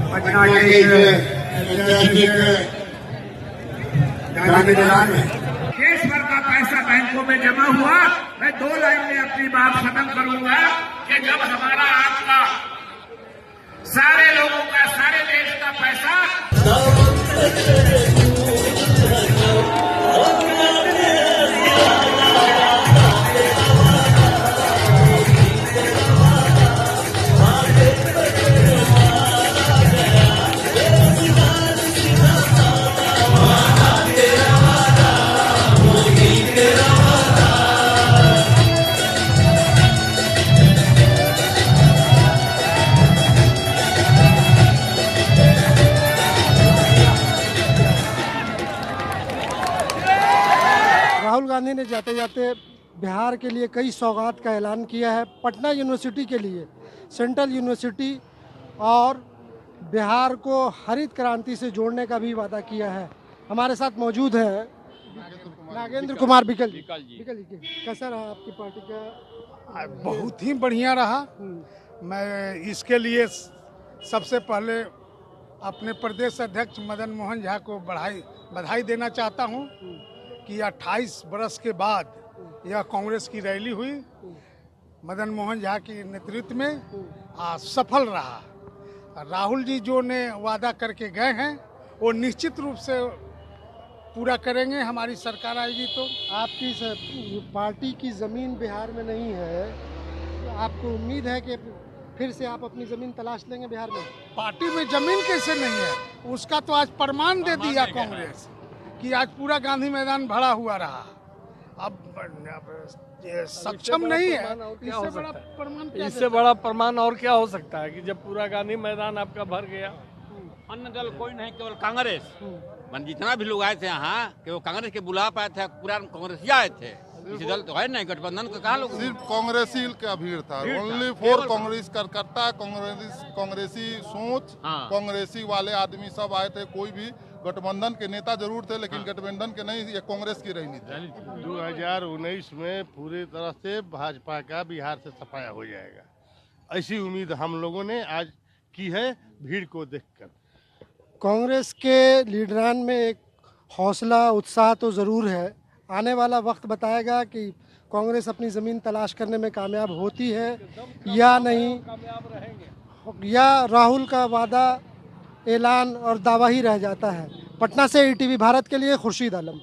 पटना के ऐतिहासिक गांधी मैदान में देश भर का पैसा बैंकों में जमा हुआ। मैं 2 लाइन में अपनी बात खत्म करूंगा कि जब हमारा आपका सारे लोगों का सारे देश का पैसा राहुल गांधी ने जाते जाते बिहार के लिए कई सौगात का ऐलान किया है। पटना यूनिवर्सिटी के लिए सेंट्रल यूनिवर्सिटी और बिहार को हरित क्रांति से जोड़ने का भी वादा किया है। हमारे साथ मौजूद है नागेंद्र कुमार बिकल जी। कैसा रहा आपकी पार्टी का? बहुत ही बढ़िया रहा। मैं इसके लिए सबसे पहले अपने प्रदेश अध्यक्ष मदन मोहन झा को बधाई देना चाहता हूं कि 28 बरस के बाद यह कांग्रेस की रैली हुई मदन मोहन झा के नेतृत्व में सफल रहा। राहुल जी जो ने वादा करके गए हैं वो निश्चित रूप से पूरा करेंगे। हमारी सरकार आएगी तो। आपकी पार्टी की ज़मीन बिहार में नहीं है, तो आपको उम्मीद है कि फिर से आप अपनी ज़मीन तलाश लेंगे बिहार में? पार्टी में जमीन कैसे नहीं है, उसका तो आज प्रमाण दे दिया कांग्रेस कि आज पूरा गांधी मैदान भरा हुआ रहा। अब सक्षम नहीं है, इससे बड़ा प्रमाण क्या? इससे बड़ा प्रमाण और क्या हो सकता है कि जब पूरा गांधी मैदान आपका भर गया। अन्य दल कोई नहीं, केवल कांग्रेस। मन जितना भी लोग आए थे यहाँ केवल कांग्रेस के बुला पाए थे, पूरा कांग्रेस आए थे। किसी दल तो है नहीं, गठबंधन का कहाँ लोग? सिर्फ कांग्रेसी का भीड़ था। ओनली फॉर कांग्रेस करकट्टा, कांग्रेसी सोच, कांग्रेसी वाले आदमी सब आए थे। कोई भी गठबंधन के नेता जरूर थे, लेकिन गठबंधन के नहीं, ये कांग्रेस की राजनीति। 2019 में पूरी तरह से भाजपा का बिहार से सफाया हो जाएगा, ऐसी उम्मीद हम लोगों ने आज की है भीड़ को देखकर। कांग्रेस के लीडरान में एक हौसला उत्साह तो ज़रूर है। आने वाला वक्त बताएगा कि कांग्रेस अपनी ज़मीन तलाश करने में कामयाब होती है या नहीं, या राहुल का वादा, ऐलान और दावा ही रह जाता है। पटना से ईटीवी भारत के लिए खुर्शीद आलम।